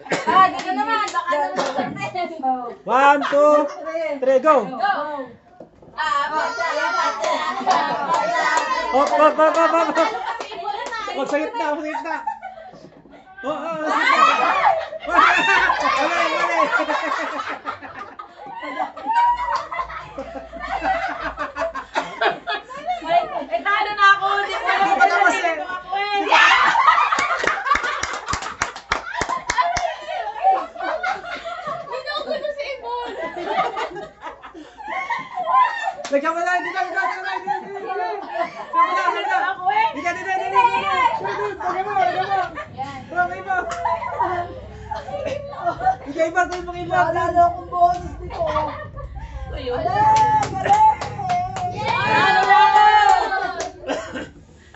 Dito naman. Baka naman. 1, 2, 3, go! Hop, hop, hop, hop, hop! Huwag sa gitna, huwag sa gitna! Mali, mali! Ay, talo na ako. Hindi ko alam kung ano dito ako eh. Binuko na si Ibon. Lagyan mo lang, dito, dito, dito, dito, dito. Ako eh. Dito, dito, dito, dito. Lagyan mo, lagyan mo. Lagyan mo. Ikaw iba, ikaw mga iba. Naalala akong bonus dito. Ayun. Ano na ako?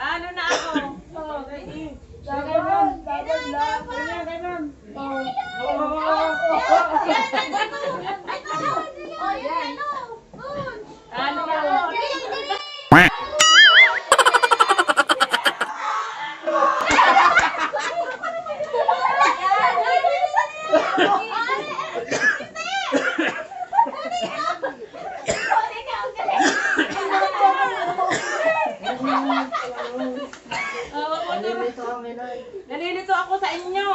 Ano na ako? Dagan, dagan lang. Ganyan. Ano na ako? Nalilito ako sa inyo.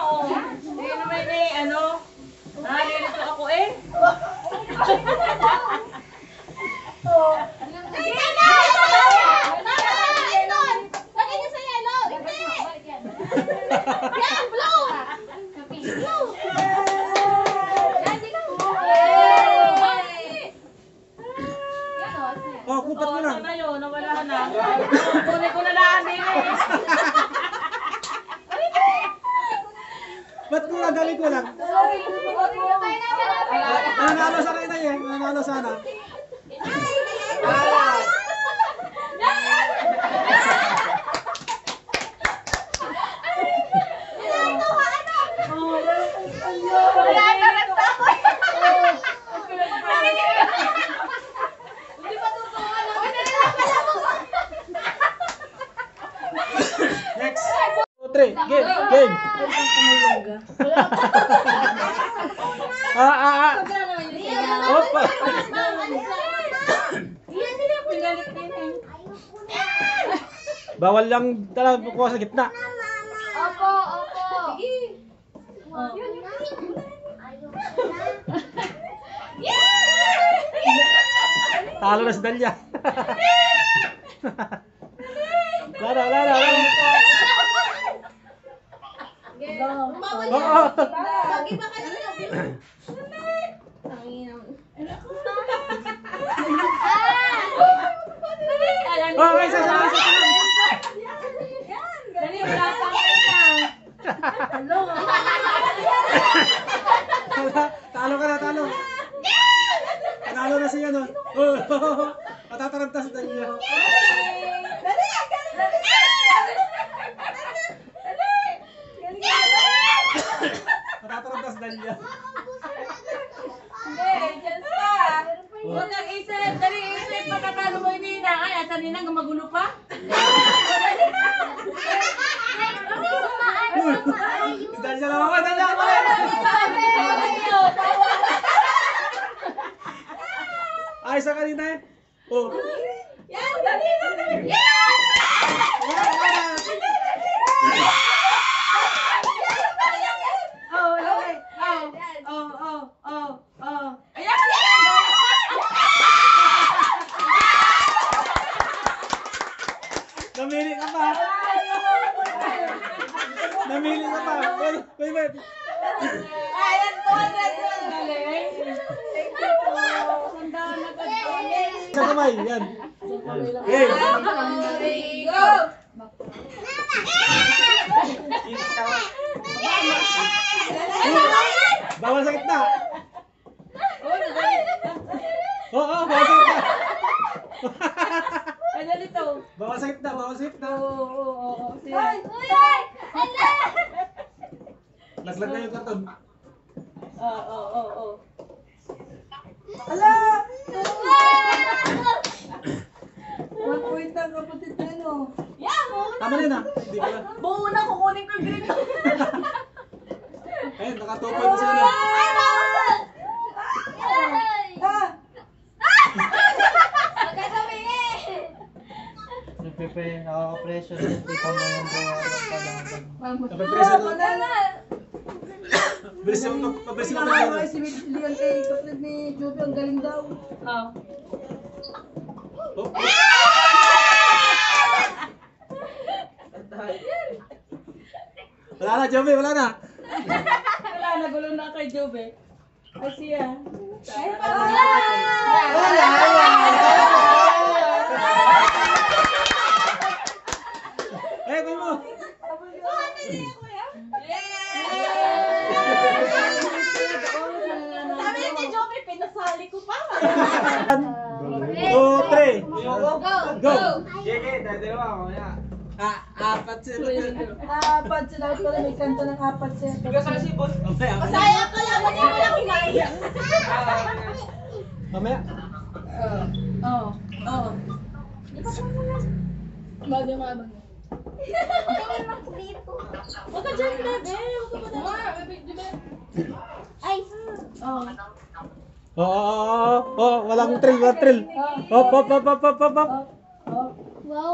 Hindi naman eh, ano. Nalilito ako eh. Oh, kupat mo lang. Sana yun, nawala na. Kunin ko na lang din eh. Ba't ko lang, galing ko lang. Nanalo sana ina eh. Nanalo sana. Next. 2, 3. Game. Game. Opa. Bawal lang talaga kuha sa gitna. Opo, opo. Talo na si Dalia. Lara, Lara. Oo. Okay, isa. Dali, wala sa akin na. Talo ka na, talo. Talo na siya, no? Oh, matataranta si Dalia. Matataranta si Dalia. Hindi, dyan pa. Huwag kang isip. Dali, isip. Matatalo mo yung Nina. Ay, at Nina, gumagulo pa. Si Dalia lang ako, Dalia ako. Ay, sa kanina eh. Oh. Yan, dali na. Ayan! Namili ka pa. Namili ka pa. Wait. Ayan, 200 galing. Thank you po. Sandaan na kagaling. Sa kamay, yan. Hey. Go! Bawal sa gitna. Oo, bawal sa gitna. Ay, dito. Bawal sa gitna, bawal sa gitna. Oo. Uy! Laglag na yung karton. Oo. Ala! 1 point lang kapatid na no. Yan, Tama na yun ah. Hindi pala. buo na kukunin ko yung green. Ayun, naka-2 point na sa inyo. Ah! Pepe, nakaka-pressure din. Ikaw mo yung gawa ng kalaban. Nape-pressure na. Banana! Bilisin mo, mabilisin mo na Nakakawa yun. si Lian kay kapatid ni Joby, ang galing daw. Oh. Oh. Wala na, Joby, wala na. Wala, nagulo na kay Jobe. Ay siya. Ay, Eh, kung mo. Sabi ni Jobe, pinasali ko pa. 2, 3. Go. Apat sila. Apat sila. Pala may kanta ng apat siya. Mamaya. Masaya ka lang, hindi mo lang kinaya. Mamaya. Oo. Oo. Bago nga ba? Huwag ka dyan, bebe. Huwag ka ba na? Ay! Oo. Walang thrill, walang thrill. Hop. Oh. Wow!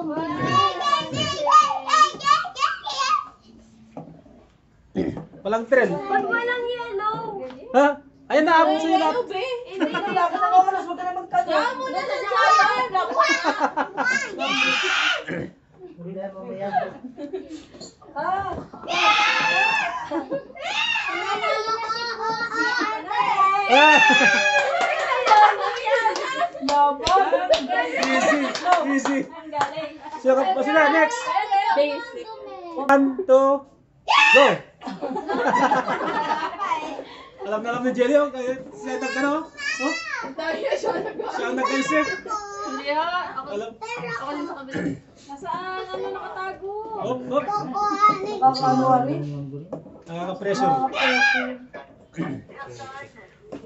Walang thrill. Ba't walang yellow? Ha? Ayun na, ako sa'yo lahat. Be. Hindi ka wala ka ng oras. Huwag ka na magtanong. Kaya mo na sa Japan. Ah! Ah! Laban! Easy. Ang galing. Sila, next. Basic. 1, 2, go. Alam na kami, Jelly, oh. Kaya sila nagkano, oh. Siya ang nag-isip. Hindi ha. Ako Alam. din sa kabila. Nasaan? Ano nakatago? Hop. Kakanuari. Nakaka-pressure.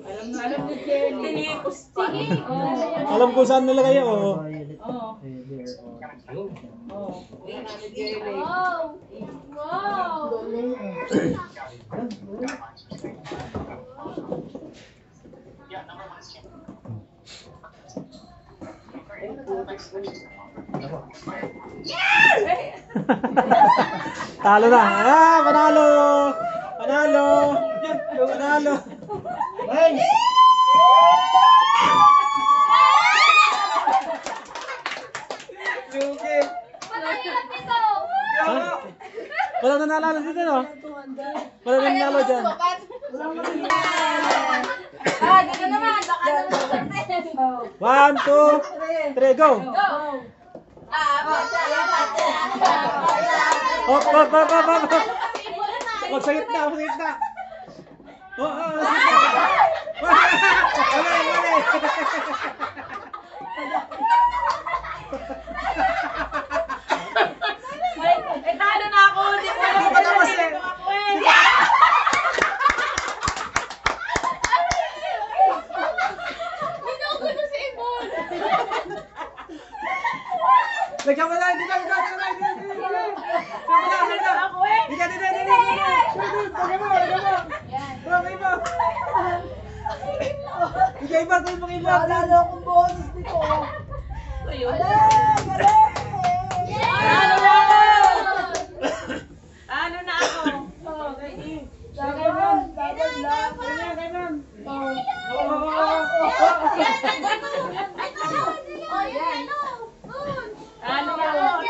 Alam ni Jenny. Tinipos pa. Alam kung saan nilagay, oh. Oo. Oo. Wow! Wow! Talo na. Ah, panalo. Panalo. Lugi. Mahirap ito! Walang nanalo dito, no? Walang nanalo dyan. Ah, dito naman. Baka naman. 1, 2, 3, go. Hop. Huwag sa gitna. Oh, sa gitna. Mali. Eh, talo na ako. Hindi ko alam kung Patapos eh. dito ako eh. Binuko na si Ibon! Lagyan mo na. Dito. Ako eh. Dito. Iba. Naalala akong bonus dito. Ayun. Galing! Talo na ako. Talo na ako. Laban. Oh, yan! Talo na ako.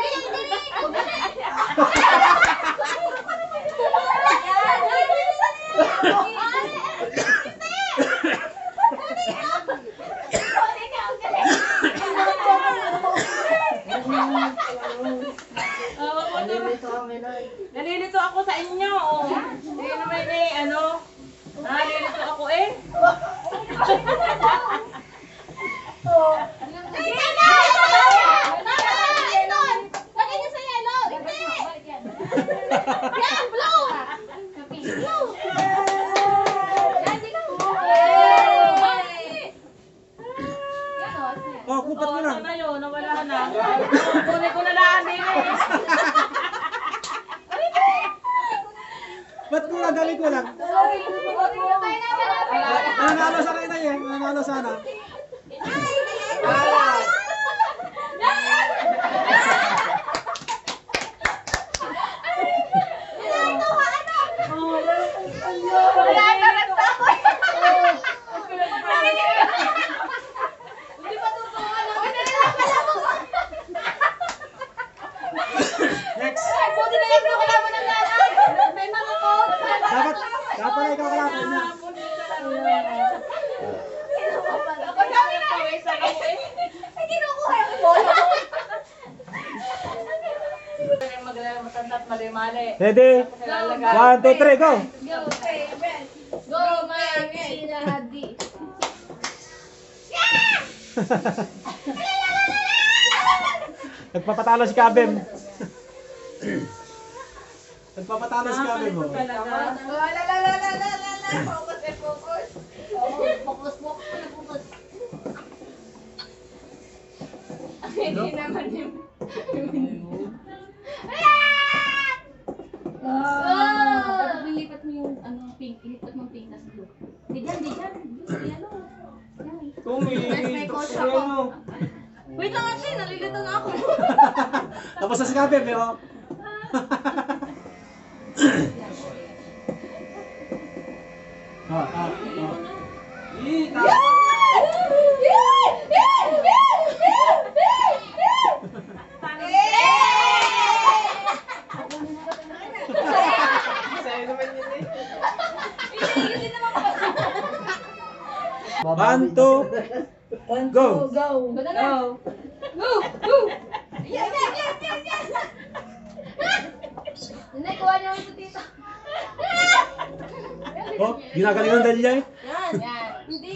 Nalilito ako sa inyo. Oh. Hindi naman eh, ano. Nalilito ako eh. Lagay niyo sa yellow! Hindi! Yan! Blue! Blue! Yan, dito! Oh, kupat mo Oh, lang. ito na yun. Nawala na. Oh, kunin ko na lang din eh. Ba't ko lang? Dali ko lang. Nanalo sa Reyna eh. Nanalo sana. Next. Dapat pala ikaw kalaban niya. Matanda at mali-mali. Ready? 1, 2, 3, go! Go, Mike! Daddy. Nagpapatalo si Kabem. Nagpapatalo si Kabem mo. Hindi naman yung... Dapat nilipat mo yung pink. Ilipat mo yung pink tas blue. Di dyan. Blue, yellow. Yan. May coach ako. Wait lang kasi, nalilito na ako. Tapos na si Kabem eh, oh. One, two, go! Go. Go na lang. Go! Yes! Nanay, kuha niyo ako dito. Oh, ginagalingan dahil niya eh. Yan.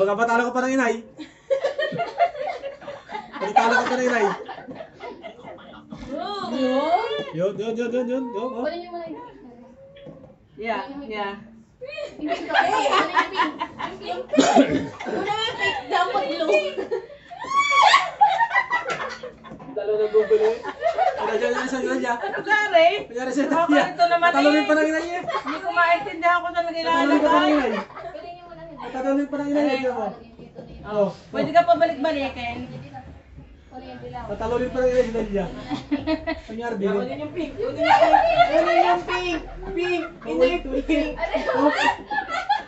Baka patalo ko pa ng inay. Patalo ko pa ng inay. Yun. Go, oh. Kunin niyo muna yung... Yeah. Yung pink. Yung pink. Dapat blue. Talo na gugulo eh. Nandiyan na sa Nadia. Ano gari? Nandiyan sa Ako Nadia. ito naman Tatalungin pa eh. ng inay eh. Hindi ko maintindihan ko na Tatalungin pa ng nag-ilalagay. inay. Kunin niyo muna yun. Tatalungin pa ng inay eh. Diyan mo. Oh. Pwede ka pa balik-balikin. Kunin yung dilaw. Tatalungin pa ng inay si Nadia. Kunyari din. yung pink. Kunin yung pink. Pink. Hindi pink.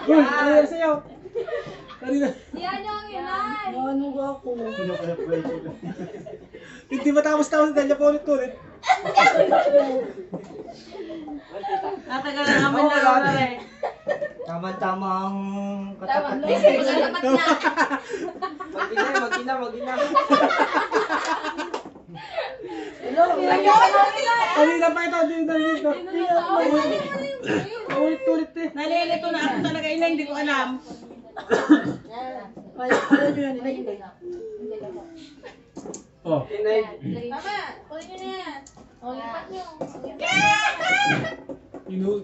Uy, ano yan sa'yo? Kanina. Yan yung inay. Ano ba ako? Hindi matapos-tapos na Nadia pa ulit-ulit. Natagal na naman na eh. Tama-tama ang Tama. katapat mo. Magkatapat na. Mag-ina. Kanina pa ito, dito. Ulit-ulit eh. Nalilito na ako talaga ina, hindi ko alam. Kaya nyo yan, inay. Oh. Tama. Kunin niyo na yan. O, lipat niyo.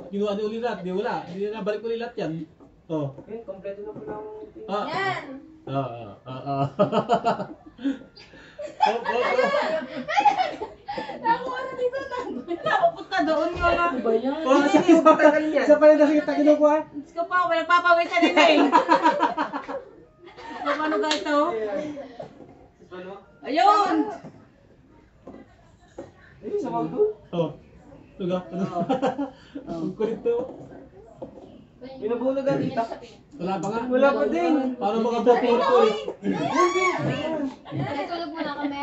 Kinuha ni ulilat, di wala. Hindi na balik ulilat yan. Oh. Yun, kompleto na pala ang Ah. Yan. Nakuha na dito na. Napupunta doon nga na. Ano ba yan? Oh, isa pa rin nakita kinukuha. Diyos ko pa, nagpapawisan din eh. Paano ka ito? Ayun! sa wag doon. Oh. Tuga. Ang kulit to. Binubulog ang tita. Wala pa nga. Wala pa din. Paano makabubulit ko eh? Tulog muna kami.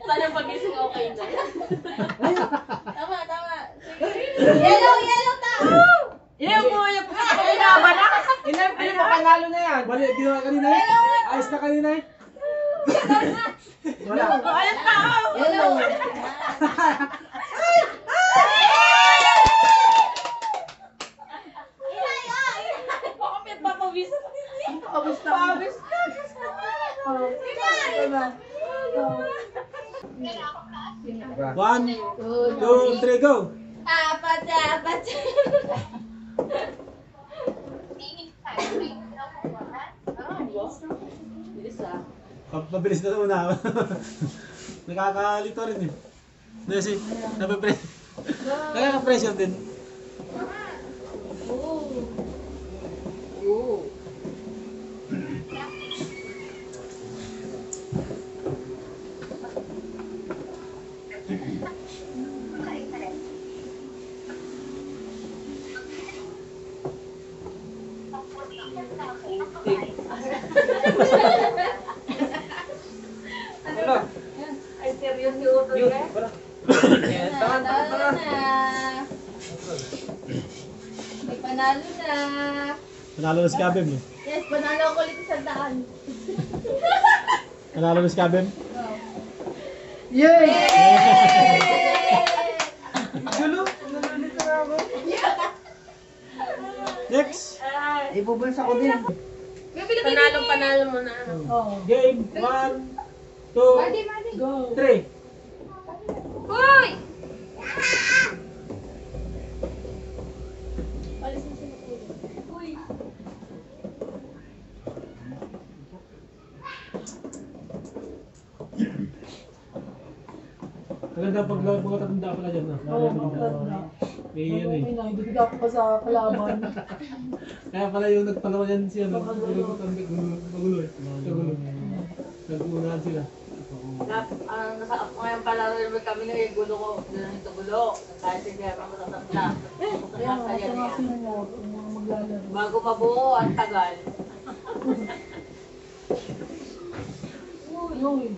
Sana pagising okay na. Tama. Sige. Yellow tao! Ilan po yung pinaba na? Ilan panalo na yan? Bali, ginawa kanina eh. Ayos na kanina eh. Wala. O, ayun tao! Yellow. Baka may papawisan ko din. Pawis na. Pawis na. One, two, three, go. Apat. Mabilis na una. Nakakalito rin eh. Kasi, napipressure. Nakaka-pressure din. Ano? Ay, seryoso yung utol Yun, ka? para. Panalo na. May panalo na. Panalo na si Kabem eh. Yes, panalo ako ulit sa daan. Panalo na si Kabem. Yay! Gulo, nalulito na ako. Next. Ibubulsa ko din. Panalo mo na. Oh. Game 1, 2, Go. 3. Hoy! Maganda pag mga tatanda pala dyan na. Oo, maganda. Eh, yan eh. Okay na, hindi ka pa sa kalaban. Kaya pala yung nagpalawan yan siya. Magulo eh. Magulo. Nag-uunahan sila. Nasa ako ngayon pala rin kami na gulo ko. Doon ito gulo. Kahit hindi ako matatanda. Kaya nga, Masaya mga niya. senior, yung mga maglalaro. Bago mabuo, ang tagal. Uy.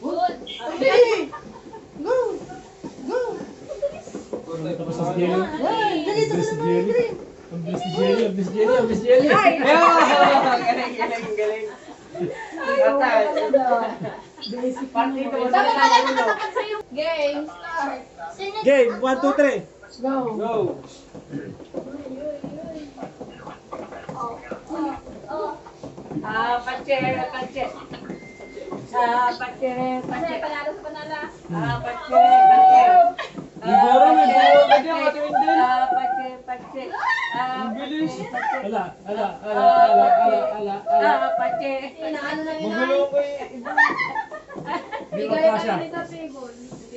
Good. Go! Go! Tapos sa Jelly. Ay, dali sa Ang kanila Jelly. Ang bilis ni Jelly. Ang bilis ni Jelly. Ang bilis ni Jelly. Galing. Basic Party na ko. naman. Dapat pala nakatapat sa'yo. Game start. Game 1, 2, 3. Go! Go. Pache. Pache. Panalo, panalo sa panalo. Pache. Pache. Liboro, liboro. Pwede ako matuwin din. Pache. Pache. bilis. Ala, ala, ala, ala, ala, ala, ala. Pache. Inaano na nila. Magulo ko eh. Hindi ko kasya.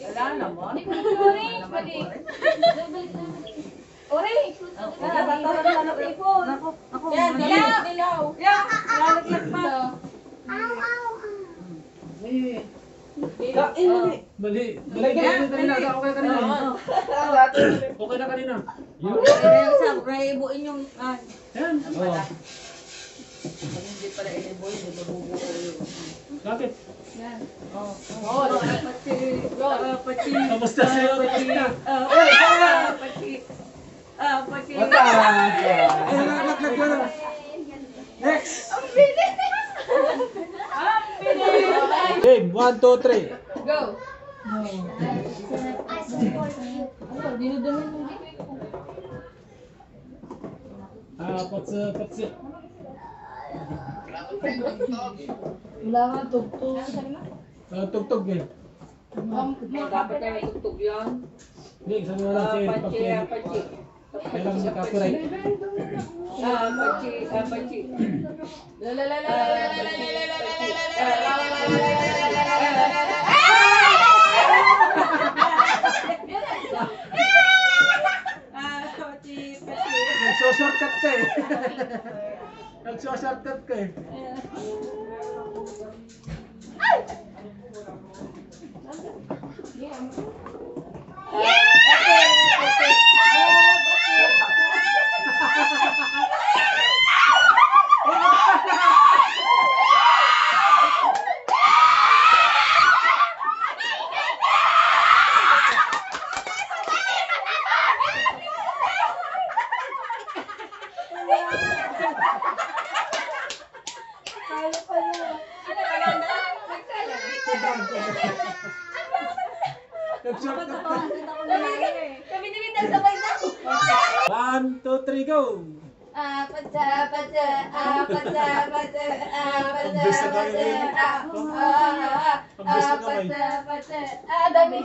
Wala naman. Hindi ko na orange. Mali. Orange. Yan, dilaw. Yan, lalaglag pa. Mali. Mali, kanina. Ako kaya kanina. Okay na kanina. Ibuin yung... Yan. Oh. Hindi pala ibuin, hindi mabubuo yung... Bakit? Pachi. Kamusta sa'yo? Kamusta? Pachi. Wata. Ay, nalaglag na. Next. Game 1, 2, 3. Go. Patsa, patsa. Wala nga, tugtog. Tugtog eh. Dapat tayo tugtog yan. Hindi, sabi mo lang siya. Pachi. Pachi. Kailangan sa copyright. Pachi. Nagso-shortcut ka eh. Nagso-shortcut ka eh. Nag-shortcut ka. Kami din nagsabay na. 1, 2, 3, go! Apatsa, patsa, apatsa, patsa, apatsa, Pambis na tayo patsa, ngayon. Pambis na kamay. apatsa, patsa, dami.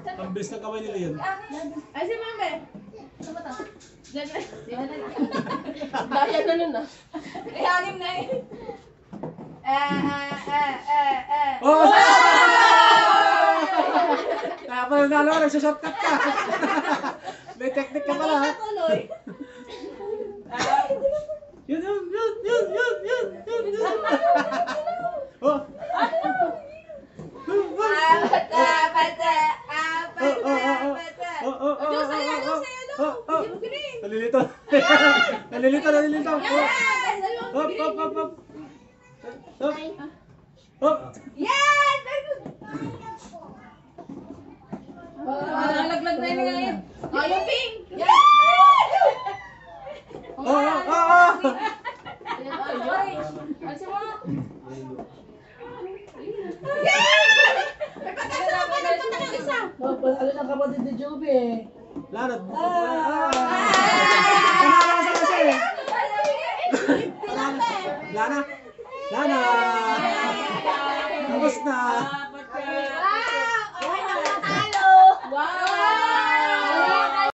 Ang bilis ng kamay nila yun. Ay, si Mame. Saan ba to? Diyan na. Daya na nun ah. Ay, anim na eh. Oh! Kaya pala nalo ka, nagsa-shortcut ka. May technique ka pala ha. Tuloy. Yun. Oh! Apatsa, patsa, apatsa, patsa. Oh. Diyos sa'yo, Diyos sa'yo, oh. Nalilito. Nalilito. Hop. Hop. Nalaglag na yun ngayon. Oh, yung pink! Oh. Alisin mo. Ano ng kapatid ni Joby eh. Wala na. Panalo sa kasi. Wala na. Tapos na.